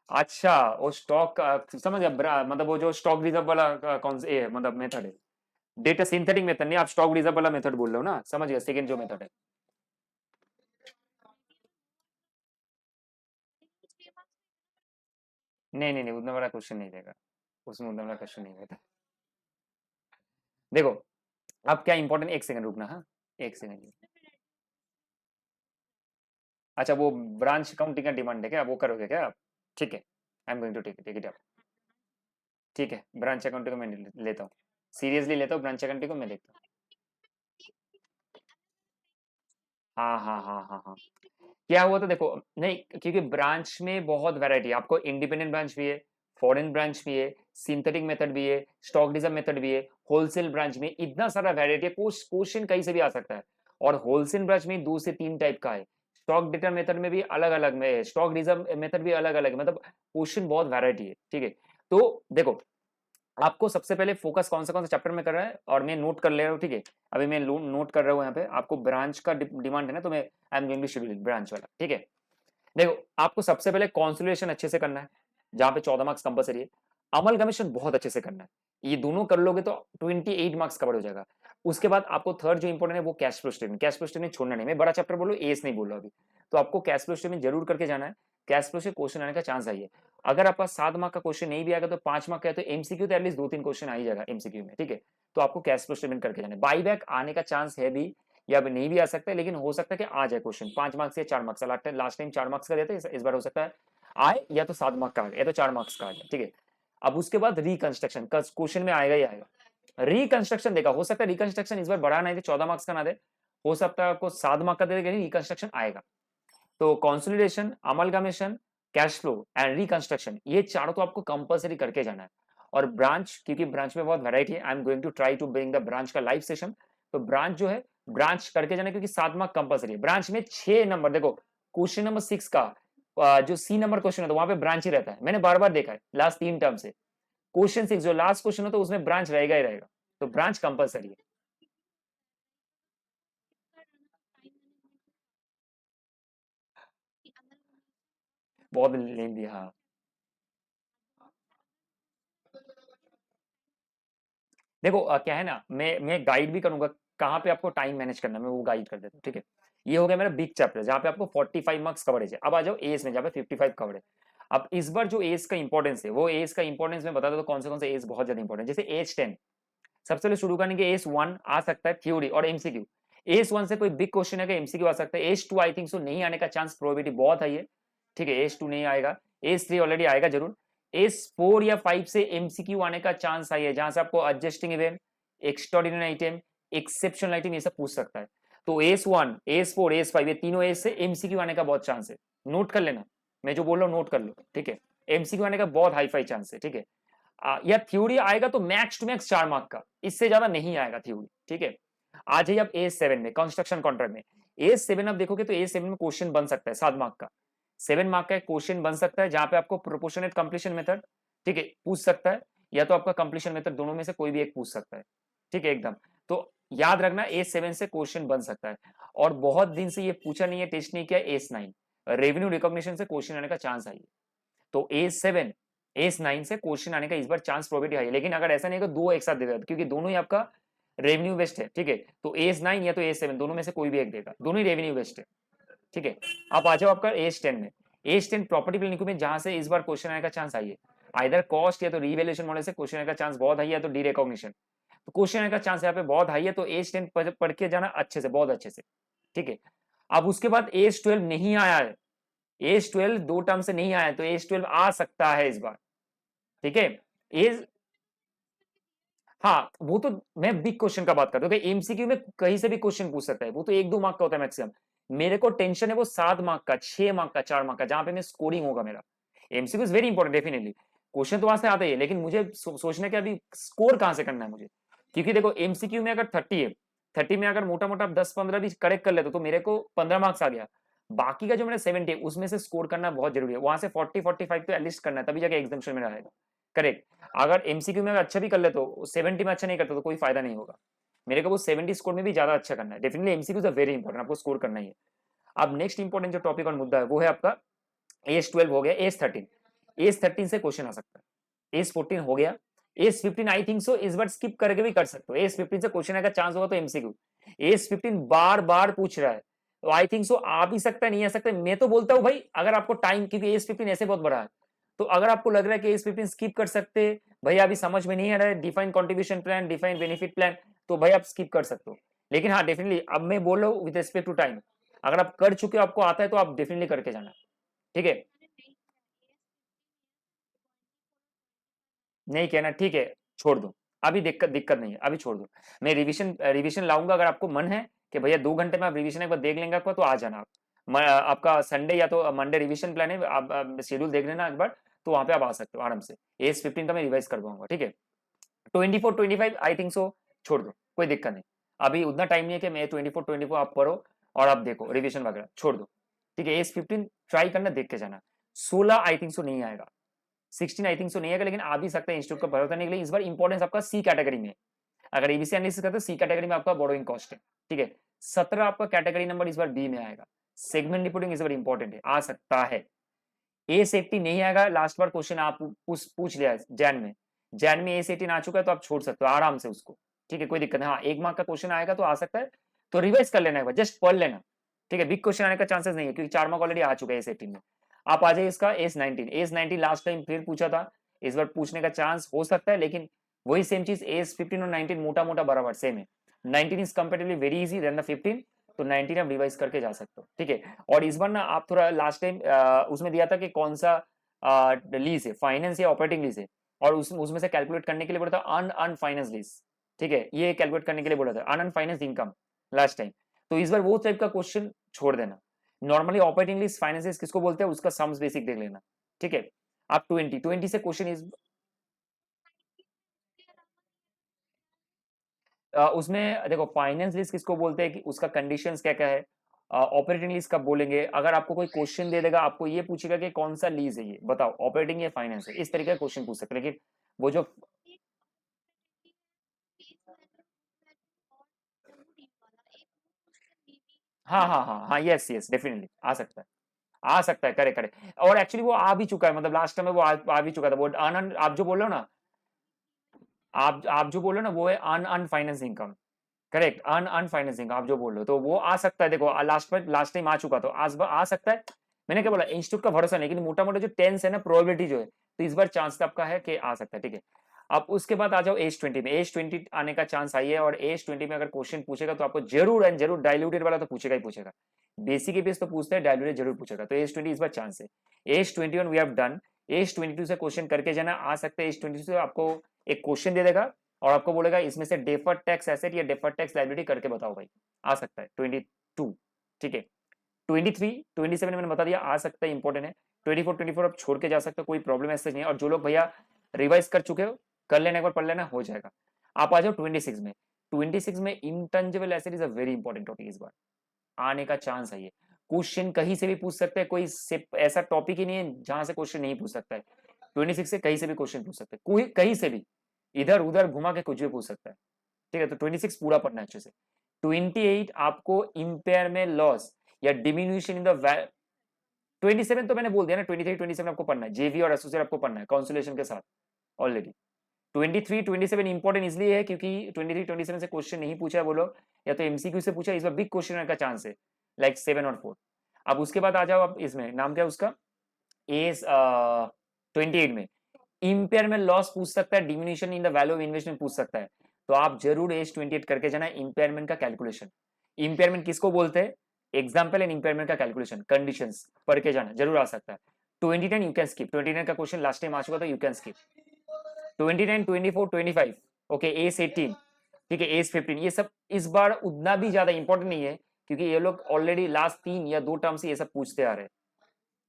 अच्छा वो स्टॉक, समझ गया, मतलब वो जो स्टॉक रिजर्व वाला कौन सा ये मतलब मेथड है, डेटा सिंथेटिक मेथड नहीं, आप स्टॉक रिजर्व वाला मेथड बोल रहे हो ना, समझ गया, सेकंड जो मेथड है। नहीं नहीं नहीं, उतना बड़ा क्वेश्चन नहीं देगा, उसमें उतना बड़ा क्वेश्चन नहीं देता। देखो अब क्या इंपॉर्टेंट, एक सेकंड रुकना, हाँ एक सेकंड। अच्छा वो ब्रांच काउंटिंग का डिमांड है क्या, वो करोगे क्या आप? ठीक है, I am going to take it up. ठीक है, ब्रांच अकाउंटिंग को मैं लेता हूँ, सीरियसली लेता हूँ, ब्रांच अकाउंटिंग को मैं देखता हूँ। हाँ हाँ हाँ हाँ हाँ। क्या हुआ था देखो, नहीं क्योंकि ब्रांच में बहुत वैरायटी है, आपको इंडिपेंडेंट ब्रांच भी है, फॉरेन ब्रांच भी है, सिंथेटिक मेथड भी है, स्टॉक रिजर्व मेथड भी है, होलसेल ब्रांच में इतना सारा वैरायटी है, क्वेश्चन कहीं से भी आ सकता है। और होलसेल ब्रांच में 2 से 3 टाइप का है, स्टॉक डेटा मेथड में भी अलग अलग में है, स्टॉक रिजर्व मेथड भी अलग अलग है, मतलब क्वेश्चन बहुत वैरायटी है, ठीक है। तो देखो आपको सबसे पहले फोकस कौन सा चैप्टर में कर रहा है, और मैं नोट कर ले रहा हूँ, ठीक है। अभी मैं नोट कर रहा हूँ यहाँ पे, आपको ब्रांच का डिमांड है ना, तो मैं I am going to schedule branch वाला, ठीक है। देखो आपको सबसे पहले कॉन्सोलिडेशन अच्छे से करना है, जहां पे 14 मार्क्स कंपलसरी है। अमल कमीशन बहुत अच्छे से करना है, ये दोनों कर लोगे तो 28 मार्क्स कवर हो जाएगा। उसके बाद आपको थर्ड जो इंपॉर्टेंट है वो cash flow statement, cash flow statement छोड़ना नहीं, मैं बड़ा चैप्टर बोलो एस नहीं बोल रहा अभी। तो आपको कैश फ्लो स्टेटमेंट जरूर करके जाना है, कैश फ्लो से क्वेश्चन आने का चांस है। अगर आपका 7 मार्क का क्वेश्चन नहीं भी आएगा तो 5 मार्क का है, तो एमसीक्यू तो एटलीस्ट 2-3 क्वेश्चन आ ही जाएगा एमसीक्यू में, ठीक है। तो आपको कैश फ्लो स्टेटमेंट करके जाना है, बाई बैक आने का चांस है भी या अभी नहीं भी आ सकता है, लेकिन हो सकता है कि आ जाए क्वेश्चन 5 मार्क्स या 4 मार्क्स का, लास्ट टाइम 4 मार्क्स का देते, इस बार हो सकता है आए या तो 7 मार्क्स का आ गया या तो 4 मार्क्स का आ गया, ठीक है। अब उसके बाद रिकंस्ट्रक्शन का क्वेश्चन में आएगा ही आएगा, रिकंस्ट्रक्शन देगा, हो सकता है रिकंस्ट्रक्शन इस बार बड़ा नहीं दे, 14 मार्क्स का ना दे, हो सकता है आपको 7 मार्क्स का दे, लेकिन रिकंस्ट्रक्शन आएगा। तो consolidation, amalgamation, cash flow and reconstruction, ये चारों तो आपको कंपलसरी करके जाना है। और ब्रांच, क्योंकि ब्रांच में बहुत वैरायटी है, I am going to try to bring the branch का लाइव सेशन। तो ब्रांच जो है, ब्रांच करके जाना, क्योंकि 7 मार्क्स कंपलसरी है। ब्रांच में 6 नंबर, देखो क्वेश्चन नंबर 6 का जो सी नंबर क्वेश्चन है तो वहां पे ब्रांच ही रहता है, मैंने बार बार देखा है लास्ट 3 टर्म से। क्वेश्चन 6 जो लास्ट क्वेश्चन हो तो उसमें ब्रांच रहेगा ही रहेगा, तो ब्रांच कंपलसरी है। बहुत लेंदी, हाँ। देखो क्या है ना, मैं गाइड भी करूंगा कहाँ पे आपको टाइम मैनेज करना है, मैं वो गाइड कर देता हूँ, ठीक है। ये हो गया मेरा बिग चैप्टर जहाँ पे आपको 45 मार्क्स कवरेज है। अब आ जाओ एस में, जहाँ पे 55 कवरेज। अब इस बार जो एस का इंपॉर्टेंस है, वो एस का इंपॉर्टेंस मैं बता दूं तो कौन से एस बहुत ज्यादा इंपॉर्टेंट, जैसे एस 10। सबसे पहले शुरू करने के एस 1 आ सकता है थ्योरी और एमसीक्यू। एस 1 से कोई बिग क्वेश्चन है, एमसीक्यू आ सकता है। एस 2 आई थिंक सो नहीं आने का चांस प्रोबेबिलिटी बहुत हाई है, ठीक है, एस 2 नहीं आएगा। एस 3 ऑलरेडी आएगा जरूर। एस 4 या 5 से एमसीक्यू आने का चांस आई है, जहां से आपको adjusting event, extraordinary item, exceptional item, ये सब पूछ सकता है। तो एस 1, एस 4, एस 5, ये तीनों एस से एमसीक्यू आने का बहुत चांस है, नोट कर लेना, मैं जो बोल रहा हूँ नोट कर लो, ठीक है। एमसीक्यू आने का बहुत हाई फाई चांस है, ठीक है। या थ्योरी आएगा तो मैक्स टू मैक्स 4 मार्क का, इससे ज्यादा नहीं आएगा थ्योरी, ठीक है। आ जाइए अब एस 7 में, कंस्ट्रक्शन कॉन्ट्रैक्ट में। एस 7 आप देखोगे तो एस 7 में क्वेश्चन बन सकता है 7 मार्क का, 7 मार्क का क्वेश्चन बन सकता है, जहां पे आपको प्रोपोर्शनेट कंप्लीशन मेथड, ठीक है, पूछ सकता है, या तो आपका कंप्लीशन मेथड, दोनों में से कोई भी एक पूछ सकता है, ठीक है एकदम। तो याद रखना एस 7 से क्वेश्चन बन सकता है। और बहुत दिन से ये पूछा नहीं है, टेस्ट नहीं किया, एस 9 रेवेन्यू रिकॉग्निशन से क्वेश्चन आने का चांस आई है। तो एस 7, एस 9 से क्वेश्चन आने का इस बार चांस प्रोबेबिलिटी हाई है, लेकिन अगर ऐसा नहीं है तो दो एक साथ दे देगा, क्योंकि दोनों ही आपका रेवेन्यू बेस्ड है, ठीक है। तो एस 9 या तो एस 7, दोनों में से कोई भी एक देगा, दोनों ही रेवेन्यू बेस्ड है, ठीक है। आप आ जाओ आपका एस 10 में। एस 10 प्रॉपर्टी प्लानिंग में, जहां से इस बार क्वेश्चन आने का चांस आई है, आइदर कॉस्ट या तो रिवेल्यूशन मॉडल से क्वेश्चन आने का चांस बहुत हाई है, या तो डी रिकॉग्निशन, तो क्वेश्चन आने का चांस यहाँ पे बहुत हाई है। तो एस 10 पढ़ के जाना अच्छे से, बहुत अच्छे से, ठीक है। अब उसके बाद एस 12 नहीं आया है, एस 12 2 टर्म से नहीं आया है, तो एस 12 आ सकता है इस बार, ठीक है। एज, हाँ वो तो मैं बिग क्वेश्चन का बात कर रहा हूँ, एमसीक्यू में कहीं से भी क्वेश्चन पूछ सकता है, वो तो 1-2 मार्क का होता है मैक्सिमम। मेरे को टेंशन है वो 7 मार्क का, 6 मार्क का, 4 मार्क का, जहां पे मैं स्कोरिंग होगा मेरा। MCQ is very important definitely, question तो वहां से आता ही है, लेकिन मुझे सोचना है कि अभी स्कोर कहां से करना है मुझे। क्योंकि देखो एमसीक्यू में अगर 30 है, 30 में अगर मोटा मोटा आप 10-15 भी करेक्ट कर लेते तो मेरे को 15 मार्क्स आ गया। बाकी का जो मेरा 70 है उसमें से स्कोर करना बहुत जरूरी है, वहां से 40-45 तो एटलीस्ट करना है, तभी जाके एग्जामिशन में रहेगा। करेक्ट। अगर एमसीक्यू में अगर अच्छा भी कर ले तो 70 में अच्छा नहीं करता तो कोई फायदा नहीं होगा। मेरे को वो 70 स्कोर में भी ज्यादा अच्छा करना है। Definitely MCQ is very important, आपको स्कोर करना ही है। अब नेक्स्ट इंपॉर्टेंट जो टॉपिक और मुद्दा है वो है आपका एज 12 हो गया, एज 13। एज 13 से क्वेश्चन आ सकता है। एज 14 हो गया, एज 15 आई थिंक सो इस बार स्किप करके भी कर सकते हो। एज 15 से क्वेश्चन आने का चांस होगा तो एमसीक्यू। एज 15 बार बार पूछ रहा है तो आई थिंक सो आ भी सकता है, नहीं आ सकता है। मैं तो बोलता हूँ भाई अगर आपको टाइम, क्योंकि एज 15 ऐसे बहुत बड़ा है, तो अगर आपको लग रहा है कि एज 15 स्किप कर सकते भैया, अभी समझ में नहीं आ रहा है define contribution plan, define benefit plan, तो भाई आप स्किप कर सकते हो। लेकिन हाँ डेफिनेटली अब मैं बोल रहा हूँ विद रिस्पेक्ट टू टाइम, अगर आप कर चुके हो, आपको आता है, तो आप डेफिनेटली करके जाना। ठीक है, नहीं कहना ठीक है, छोड़ दो। अभी दिक्कत दिक्कत नहीं है, अभी छोड़ दो। मैं रिवीजन रिवीजन लाऊंगा, अगर आपको मन है कि भैया 2 घंटे में आप रिवीजन एक बार देख लेंगे आपको, तो आ जाना आप। आपका संडे या तो मंडे रिवीजन प्लान है, आप शेड्यूल देख लेना एक बार, तो वहां पे आप आ सकते हो आराम से। एज 15 का मैं रिवाइज करवाऊंगा, ठीक है। 24-25 आई थिंक सो छोड़ दो, कोई दिक्कत नहीं। अभी उतना टाइम नहीं है कि मैं 24-24 आप पढ़ो और आप देखो रिवीजन वगैरह, छोड़ दो। ठीक है, एज 15 ट्राई करना, देख के जाना। 16 आई थिंक सो नहीं आएगा, 16 आई थिंक सो नहीं आएगा, लेकिन आ भी सकता है। इंस्टीट्यूट का भरोसा नहीं के लिए इस बार इंपॉर्टेंस आपका सी कैटेगरी में। अगर एबीसी एनालिसिस करते सी कैटेगरी में आपका बोरोइंग कॉस्ट है। ठीक है, 17 आपका कैटेगरी नंबर इस बार बी में आएगा। सेगमेंट रिपोर्टिंग इस बार इंपॉर्टेंट है, आ सकता है। ए सेफ्टी नहीं आएगा, लास्ट बार क्वेश्चन आप पूछ लिया जैन में। जैन में ए सेफ्टी आ चुका है तो आप छोड़ सकते हो आराम से उसको। ठीक है, कोई दिक्कत नहीं। हाँ, 1 मार्क का क्वेश्चन आएगा तो आ सकता है, तो रिवाइज कर लेना है, जस्ट पढ़ लेना। ठीक है, बिग क्वेश्चन आने का चांसेस नहीं है, क्योंकि 4 मार्क ऑलरेडी आ चुका है ए सेफ्टी में। आप आ जाइए इसका एस 19 लास्ट टाइम फिर पूछा था, इस बार पूछने का चांस हो सकता है, लेकिन वही सेम चीज एस 15 और 19 मोटा मोटा बराबर सेम है। 19 is comparatively very easy than the 15, तो 19 आप रिवाइज करके जा सकते हो। ठीक है, और इस बार ना आप थोड़ा लास्ट टाइम उसमें दिया था कि कौन सा लीज है, फाइनेंस या ऑपरेटिंग लीज है, और उसमें से कैलकुलेट करने के लिए बोला था अनफाइनेंस लीज। ठीक है, ये कैलकुलेट करने के लिए बोला था अनफाइनेंस इनकम लास्ट टाइम। तो इस बार वो टाइप का क्वेश्चन छोड़ देना। Normally operating lease finance lease किसको बोलते हैं, उसका सम्स बेसिक देख लेना। ठीक है, आप 20 से क्वेश्चन इस उसमें देखो, फाइनेंस लीज किसको बोलते हैं कि उसका कंडीशंस क्या क्या है, ऑपरेटिंग लीज कब बोलेंगे। अगर आपको कोई क्वेश्चन दे देगा, आपको ये पूछेगा कि कौन सा लीज है, ये बताओ ऑपरेटिंग या फाइनेंस है, इस तरीके का क्वेश्चन पूछ सकते हैं। लेकिन वो जो हाँ हाँ हाँ हाँ, यस यस डेफिनेटली आ सकता है, आ सकता है, करेक्ट करेक्ट। और एक्चुअली वो आ भी चुका है, मतलब लास्ट टाइम में वो आ भी चुका था वो आप जो बोल रहे हो ना, आप जो बोल रहे हो ना, वो है अनफाइनेंस इनकम। करेक्ट, अनफाइनेंसिंग आप जो बोल रहे हो, तो वो आ सकता है। देखो लास्ट टाइम आ चुका, तो आज आ सकता है। मैंने क्या बोला, इंस्टीट्यूट का भरोसा नहीं, लेकिन मोटा मोटा जो टेंस है ना, प्रोबेबिलिटी जो है, तो इस बार चांस आपका है कि आ सकता है। ठीक है, अब उसके बाद आ जाओ एज 20 में। एज 20 आने का चांस आई है, और एज 20 में अगर क्वेश्चन पूछेगा तो आपको जरूर एंड जरूर डायल्यूटेड वाला तो पूछेगा ही पूछेगा। बेसिक के बेस तो पूछते हैं, डायल्यूटेड जरूर पूछेगा। तो एज 20 इस बार चांस है। AS 21 we have done. AS 22 से क्वेश्चन करके जाना, आ सकता है। एज 22 से आपको एक क्वेश्चन दे देगा और आपको बोलेगा इसमें से डेफर्ड टैक्स एसेट या डेफर्ड टैक्स लायबिलिटी करके बताओ भाई, आ सकता है 22। ठीक है, 23-27 मैंने बता दिया आ सकता है, इंपॉर्टेंट है। 24-24 आप छोड़ के जा सकते हो, कोई प्रॉब्लम ऐसा नहीं है। और जो लोग भैया रिवाइज कर चुके हो, कर लेना, एक बार पढ़ लेना, हो जाएगा। आप आ जाओ 26 में। 26 में intangible asset is a very important topic, इस बार आने का चांस है। ये क्वेश्चन कहीं से भी पूछ सकते हैं, कोई ऐसा टॉपिक ही नहीं है जहां से क्वेश्चन नहीं पूछ सकता है। 26 से कहीं से भी क्वेश्चन पूछ सकते हैं, कोई कहीं से भी, इधर उधर घुमा के कुछ भी पूछ सकता है। ठीक है, तो 26 पूरा पढ़ना है अच्छे से। 28 आपको इम्पेयरमेंट लॉस या डिमिन्यूशन इन द 27 तो मैंने बोल दिया ना, 23-27 आपको पढ़ना है, जेवी और एसोसिएट आपको पढ़ना है कॉन्सुलेशन के साथ ऑलरेडी। 23-27 इंपॉर्टेंट इसलिए है क्योंकि 23-27 से क्वेश्चन नहीं पूछा है वो लोग, या तो एमसीक्यू से पूछा, इस बार बिग क्वेश्चन का चांस है, लाइक 7 और 4। अब उसके बाद आ जाओ आप इसमें, नाम क्या है उसका, एस 28 में इम्पेयरमेंट लॉस पूछ सकता है, diminishing in the value of investment पूछ सकता है। तो आप जरूर एज 28 करके जाना, इम्पेयरमेंट का कैलकुलेशन। इम्पेयरमेंट किसको बोलते हैं, एग्जाम्पल एंड इम्पेयरमेंट का कैलकुलेशन, कंडीशंस पढ़ के जाना, जरूर आ सकता है। 29 यू कैन स्किप, 29 का क्वेश्चन लास्ट टाइम आ चुका था, you can skip. 29, 24, 25 okay, AS 18। ठीक है, एज 15 ये सब इस बार उतना भी ज्यादा इंपॉर्टेंट नहीं है, क्योंकि ये लोग ऑलरेडी लास्ट 3 या 2 टर्म से ये सब पूछते आ रहे हैं।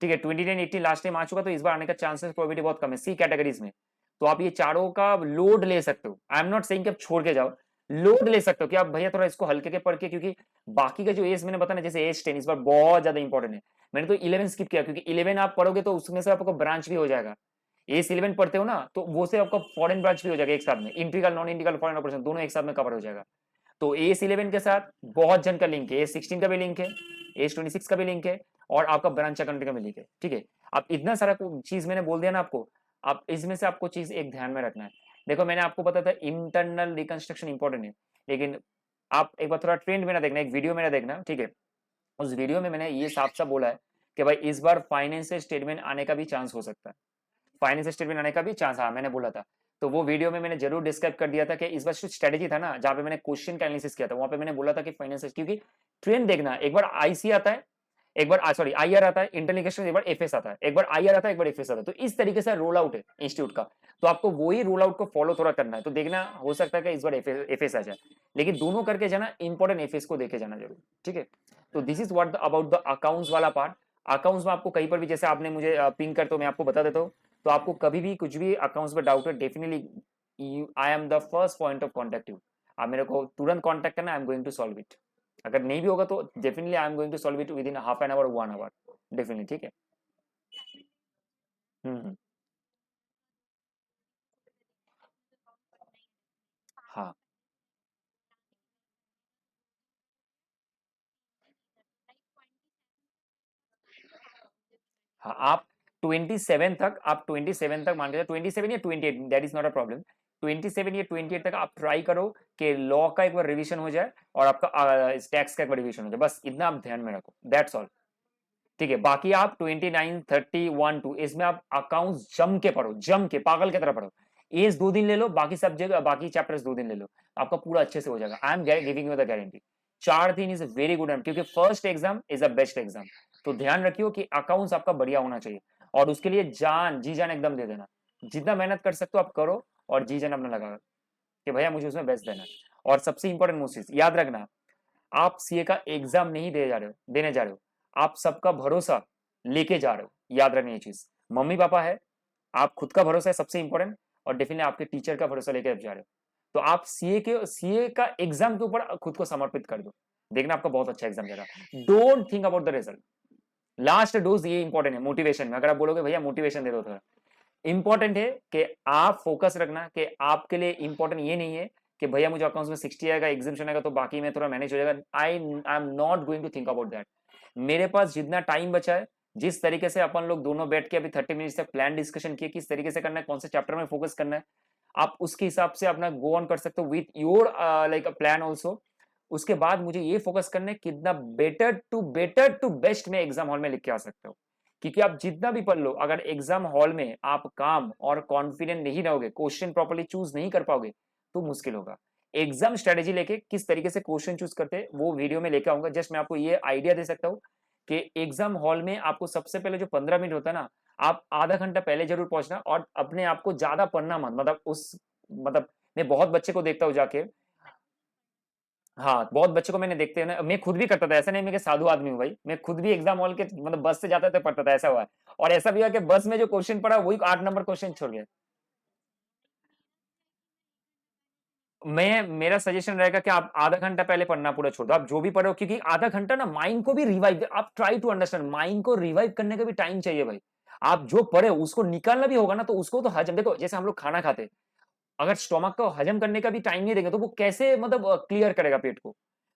ठीक है, 29, 18 लास्ट टाइम आ चुका, तो इस बार आने का चांसेस प्रोबेबिलिटी बहुत कम है सी कैटेगरीज में। तो आप ये चारों का लोड ले सकते हो, आई एम नॉट सेइंग कि आप छोड़ के जाओ, लोड ले सकते हो कि आप भैया थोड़ा इसको हल्के के पढ़ के, क्योंकि बाकी का जो एज मैंने बताया ना, जैसे एज 10 इस बार बहुत ज्यादा इंपॉर्टेंट है। मैंने तो 11 स्किप किया क्योंकि 11 आप पढ़ोगे तो उसमें से आपको ब्रांच भी हो जाएगा। एज 11 पढ़ते हो ना तो वो से आपका फॉरेन ब्रांच भी हो जाएगा एक साथ में, integral non integral foreign operation दोनों एक साथ में कवर हो जाएगा। तो एस 11 के साथ बहुत जन का लिंक है, एस 16 का भी लिंक है, एस 26 का भी लिंक है, और आपका ब्रांच अकाउंट का भी लिंक है। ठीक है, अब इतना सारा चीज मैंने बोल दिया ना आपको। आप इसमें से आपको चीज एक ध्यान में रखना है। देखो मैंने आपको बताया था इंटरनल रिकंस्ट्रक्शन इंपॉर्टेंट है, लेकिन आप एक बार थोड़ा ट्रेंड में ना देखना, एक वीडियो में ना देखना। ठीक है, उस वीडियो में मैंने ये साफ साफ बोला है कि भाई इस बार फाइनेंशियल स्टेटमेंट आने का भी चांस हो सकता है, फाइनेंशियल स्टेटमेंट आने का भी चांस, हाँ मैंने बोला था। तो वो वीडियो में मैंने जरूर डिस्क्राइब कर दिया था कि इस बार जो स्ट्रेटेजी था ना, जहाँ पे मैंने क्वेश्चन का एनालिसिस किया था, वहां पे मैंने बोला था कि फाइनेंशियल, क्योंकि ट्रेंड देखना, एक बार आईसी आता है, एक बार सॉरी आईआर आता है, इंटरनेशनल एक बार एफएस आता है, एक बार आईआर आता है, एक बार एफएस आता है। तो इस तरीके से रोल आउट है इंस्टीट्यूट का, तो आपको वही रोल आउट को फॉलो थोड़ा करना है। तो देखना हो सकता है कि इस बार एफएस आ जाए, लेकिन दोनों करके जाना, इंपॉर्टेंट एफएस को देखे जाना जरूर। ठीक है, तो this is what about the accounts वाला पार्ट। अकाउंट्स में आपको कहीं पर भी, जैसे आपने मुझे पिंग कर, तो मैं आपको बता देता हूँ। तो आपको कभी भी कुछ भी अकाउंट्स में डाउट है, definitely I am the first point of contact you. आप मेरे को तुरंत कॉन्टेक्ट करना, I am going to solve it. अगर नहीं भी होगा तो definitely I am going to solve it within half an hour 1 hour, definitely. ठीक है। हम्म। हाँ हाँ, आप 27 तक, आप 27 तक मान के 27 या 28, that is not a problem. 27 या 28 तक आप ट्राई करो कि लॉ का एक बार रिवीजन हो जाए और आपका टैक्स का एक बार रिवीजन हो जाए, बस इतना आप ध्यान में रखो, दैट्स ऑल। ठीक है, बाकी आप 29, 30, 1, 2 इसमें आप अकाउंट्स जम के पढ़ो, जम के पागल की तरह पढ़ो। एज 2 दिन ले लो, बाकी सब्जेक्ट बाकी चैप्टर्स 2 दिन ले लो, आपका पूरा अच्छे से हो जाएगा। I am giving you the guarantee. 4 दिन इज वेरी गुड, क्योंकि first exam is a best exam. तो ध्यान रखियो कि अकाउंट्स आपका बढ़िया होना चाहिए, और उसके लिए जान जी जान एकदम दे देना। जितना मेहनत कर सकते हो आप करो, और जी जान अपना लगा कि भैया मुझे उसमें बेस्ट देना है। और सबसे इंपॉर्टेंट मोस्ट चीज याद रखना, आप सीए का एग्जाम नहीं दे जा रहे हो, देने जा रहे हो, आप सबका भरोसा लेके जा रहे हो। याद रखना ये चीज, मम्मी पापा है, आप खुद का भरोसा है सबसे इंपॉर्टेंट, और डेफिनेटली आपके टीचर का भरोसा लेके जा रहे हो। तो आप सीए का एग्जाम के ऊपर खुद को समर्पित कर दो, देखना आपका बहुत अच्छा एग्जाम जाएगा। Don't think about the result. Last dose ये इंपॉर्टेंट है मोटिवेशन में। अगर आप बोलोगे भैया मोटिवेशन दे दो थोड़ा, इंपॉर्टेंट है कि आप फोकस रखना कि आपके लिए इंपॉर्टेंट ये नहीं है कि भैया मुझे अकाउंट्स में 60 आएगा, एग्जामिशन आएगा तो बाकी में थोड़ा मैनेज हो जाएगा। I am not going to think about that. मेरे पास जितना टाइम बचा है, जिस तरीके से अपन लोग दोनों बैठ के अभी 30 मिनट तक प्लान डिस्कशन किए, किस तरीके से करना है, कौन से चैप्टर में फोकस करना है, आप उसके हिसाब से अपना गो ऑन कर सकते हो with your like plan also. उसके बाद मुझे ये फोकस करना है कितना बेटर टू बेस्ट में एग्जाम हॉल में लिख के आ सकते हो। क्योंकि आप जितना भी पढ़ लो, अगर एग्जाम हॉल में आप काम और कॉन्फिडेंट नहीं रहोगे, क्वेश्चन प्रॉपर्ली चूज नहीं कर पाओगे, तो मुश्किल होगा। एग्जाम स्ट्रेटेजी लेके किस तरीके से क्वेश्चन चूज करते हैं वो वीडियो में लेके आऊंगा। जस्ट मैं आपको ये आइडिया दे सकता हूँ कि एग्जाम हॉल में आपको सबसे पहले जो 15 मिनट होता है ना, आप आधा घंटा पहले जरूर पहुंचना, और अपने आप को ज्यादा पढ़ना मत, मतलब मतलब मैं बहुत बच्चे को देखता हूँ जाके। हाँ, बहुत बच्चों को मैंने देखते हैं ना, मैं खुद भी करता था, ऐसा नहीं मैं कि साधु आदमी हूँ भाई, मैं खुद भी एग्जाम हॉल के मतलब बस से जाता था पढ़ता था, ऐसा हुआ है। और ऐसा भी हुआ कि बस में जो क्वेश्चन पढ़ा वही 8 नंबर क्वेश्चन छोड़ गया। मैं मेरा सजेशन रहेगा कि आप आधा घंटा पहले पढ़ना पूरा छोड़ दो, आप जो भी पढ़ो, क्योंकि आधा घंटा ना माइंड को भी रिवाइव, आप ट्राई टू अंडरस्टैंड, माइंड को रिवाइव करने का भी टाइम चाहिए भाई। आप जो पढ़े उसको निकालना भी होगा ना, तो उसको तो हजम, देखो जैसे हम लोग खाना खाते हैं, अगर स्टोमक को हजम करने का भी टाइम नहीं देंगे तो वो कैसे मतलब क्लियर करेगा पेट को।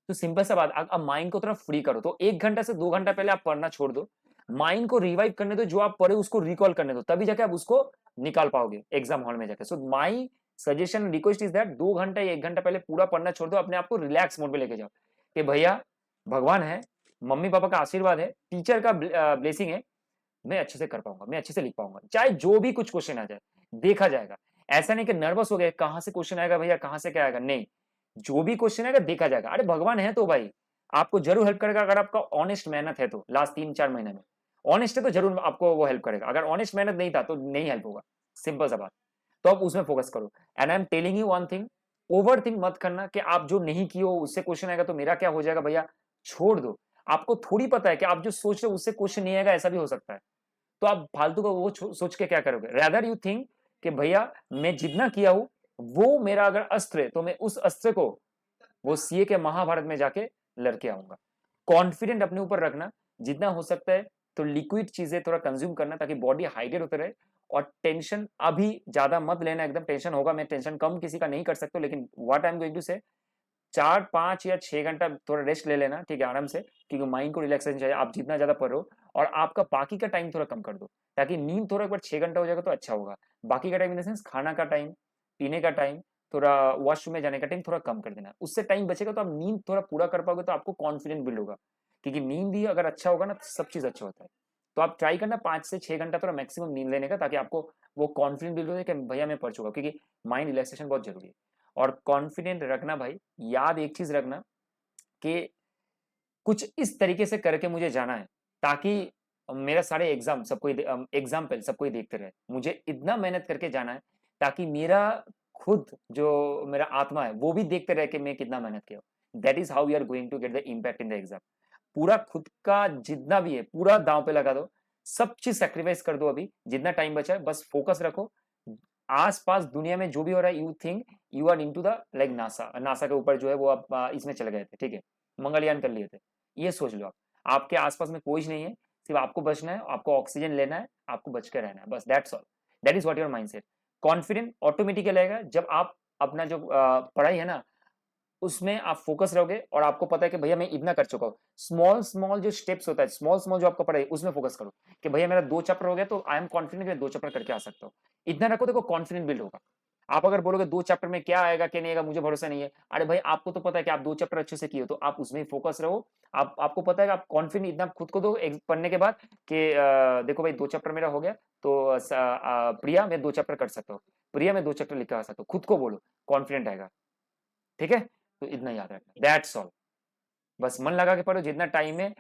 तो सिंपल सा बात, अब माइंड को थोड़ा फ्री करो, तो 1 घंटा से 2 घंटा पहले आप पढ़ना छोड़ दो, माइंड को रिवाइव करने दो, जो आप पढ़े उसको रिकॉल करने दो, तभी जाके आप उसको निकाल पाओगे एग्जाम हॉल में जाके। So my suggestion request is that 2 घंटा या 1 घंटा पहले पूरा पढ़ना छोड़ दो, अपने आप को रिलैक्स मोड में लेके जाओ कि भैया भगवान है, मम्मी पापा का आशीर्वाद है, टीचर का ब्लेसिंग है, मैं अच्छे से कर पाऊंगा, मैं अच्छे से लिख पाऊंगा, चाहे जो भी कुछ क्वेश्चन आ जाए देखा जाएगा। ऐसा नहीं कि नर्वस हो गए कहां से क्वेश्चन आएगा भैया, कहां से क्या आएगा, नहीं, जो भी क्वेश्चन आएगा देखा जाएगा। अरे भगवान है तो भाई आपको जरूर हेल्प करेगा, अगर आपका ऑनेस्ट मेहनत है तो लास्ट 3-4 महीने में ऑनेस्ट है तो जरूर आपको वो हेल्प करेगा, अगर ऑनेस्ट मेहनत नहीं था तो नहीं हेल्प होगा, सिंपल सा बात। तो आप उसमें फोकस करो। And I am telling you one thing, over think मत करना कि आप जो नहीं किए हो उससे क्वेश्चन आएगा तो मेरा क्या हो जाएगा, भैया छोड़ दो। आपको थोड़ी पता है कि आप जो सोच रहे हो उससे क्वेश्चन नहीं आएगा, ऐसा भी हो सकता है। तो आप फालतू का वो सोच के क्या करोगे, रेदर यू थिंक कि भैया मैं जितना किया हूं वो मेरा अगर अस्त्र है तो मैं उस अस्त्र को वो सीए के महाभारत में जाके लड़के आऊंगा। कॉन्फिडेंट अपने ऊपर रखना, जितना हो सकता है तो लिक्विड चीजें थोड़ा कंज्यूम करना ताकि बॉडी हाइड्रेट होते रहे। और टेंशन अभी ज्यादा मत लेना, एकदम टेंशन होगा, मैं टेंशन कम किसी का नहीं कर सकता, लेकिन what I am going to say 4 5 या 6 घंटा थोड़ा रेस्ट ले लेना, ठीक है, आराम से, क्योंकि माइंड को रिलैक्सेशन चाहिए। आप जितना ज्यादा पढ़ रहे हो, और आपका बाकी का टाइम थोड़ा कम कर दो, ताकि नींद थोड़ा एक बार 6 घंटा हो जाएगा तो अच्छा होगा। बाकी का टाइम इन द सेंस खाना का टाइम, पीने का टाइम, थोड़ा वॉशरूम में जाने का टाइम थोड़ा कम कर देना, उससे टाइम बचेगा तो आप नींद थोड़ा पूरा कर पाओगे, तो आपको कॉन्फिडेंस बिल्ड होगा। क्योंकि नींद ही अगर अच्छा होगा ना तो सब चीज अच्छा होता है। तो आप ट्राई करना 5 से 6 घंटा थोड़ा मैक्सिमम नींद लेने का, ताकि आपको वो कॉन्फिडेंस बिल्ड हो जाए कि भैया मैं पढ़ चुका, क्योंकि माइंड रिलैक्सेशन बहुत जरूरी है। और कॉन्फिडेंट रखना भाई, याद एक चीज रखना कि कुछ इस तरीके से करके मुझे जाना है, ताकि मेरा सारे एग्जाम सबको एग्जाम्पल सबको ही देखते रहे, मुझे इतना मेहनत करके जाना है, ताकि मेरा खुद जो मेरा आत्मा है वो भी देखते रहे कि मैं कितना मेहनत किया। That is how we are going to get the impact in the exam. पूरा खुद का जितना भी है पूरा दांव पे लगा दो, सब चीज सेक्रीफाइस कर दो, अभी जितना टाइम बचा है बस फोकस रखो। आस-पास दुनिया में जो भी हो रहा है, you think you are into the like NASA, NASA के ऊपर जो है वो आप इसमें चले गए थे, ठीक है, मंगलयान कर लिए थे। ये सोच लो आप, आपके आसपास में कोई नहीं है, सिर्फ आपको बचना है, आपको ऑक्सीजन लेना है, आपको बच के रहना है, बस that's all. That is what your mindset. Confident automatically आएगा जब आप अपना जो पढ़ाई है ना उसमें आप फोकस रहोगे, और आपको पता है कि भैया मैं इतना कर चुका हूँ। स्मॉल स्मॉल जो स्टेप्स होता है, स्मॉल स्मॉल जो आपको पढ़ाई उसमें फोकस करो कि भैया मेरा 2 चैप्टर हो गया तो आई एम कॉन्फिडेंट मैं 2 चैप्टर करके आ सकता हूँ। इतना रखो, देखो कॉन्फिडेंट बिल्ड होगा। आप अगर बोलोगे 2 चैप्टर में क्या आएगा क्या नहीं आएगा मुझे भरोसा नहीं है, अरे भाई आपको तो पता है कि आप 2 चैप्टर अच्छे से किए हो, तो आप उसमें फोकस रहो। आपको पता है कि आप कॉन्फिडेंट इतना खुद को दो पढ़ने के बाद कि देखो भाई 2 चैप्टर मेरा हो गया, तो प्रिया मैं 2 चैप्टर कर सकता हूँ, प्रिया मैं 2 चैप्टर लिख के आ सकता हूँ, खुद को बोलो, कॉन्फिडेंट आएगा। ठीक है, तो इतना याद रखना, दैट्स ऑल। बस मन लगा के पढ़ो, जितना टाइम है।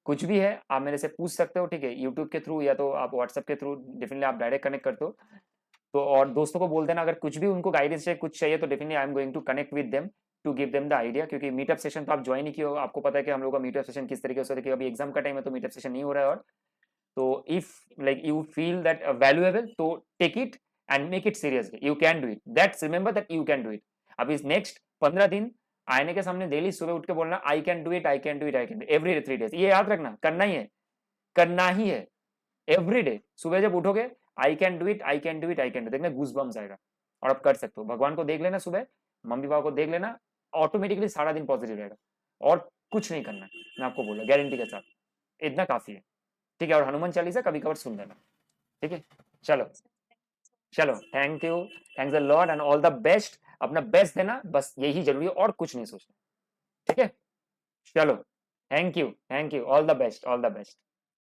कुछ भी है आप मेरे से पूछ सकते हो, ठीक है, यूट्यूब के थ्रू या तो आप व्हाट्सएप के थ्रू, डेफिनेटली आप डायरेक्ट कनेक्ट करते हो। तो और दोस्तों को बोल देना, अगर कुछ भी उनको गाइडेंस चाहिए, कुछ चाहिए, तो definitely I am going to connect with them to give them the idea. क्योंकि मीटअप सेशन तो आप ज्वाइन ही किए हो, आपको पता है कि हम लोग का मीटअप सेशन किस तरीके से होता है, कि अभी एग्जाम का टाइम है तो मीटअप सेशन नहीं हो रहा है। और तो if like you feel that valuable, तो take it and make it seriously, you can do it, that's remember that you can do it. अब इस नेक्स्ट 15 दिन आईने के सामने डेली सुबह उठ के बोलना आई can do it, I can do it, I can do, every 3 days, ये याद रखना, करना ही है, करना ही है। एवरी डे सुबह जब उठोगे, I can do it, I can do it, I can do, देखना गूज बम्स आएगा। और आप कर सकते हो, भगवान को देख लेना सुबह, मम्मी पापा को देख लेना, ऑटोमेटिकली सारा दिन पॉजिटिव रहेगा। और कुछ नहीं करना, मैं आपको बोला गारंटी के साथ, इतना काफी है। ठीक है, और हनुमान चालीसा कभी कभार सुन लेना। ठीक है, चलो, चलो, thank you, thanks a lot and all the best. अपना बेस्ट देना, बस यही जरूरी है, और कुछ नहीं सोचना। ठीक है, चलो, thank you, all the best, all the best.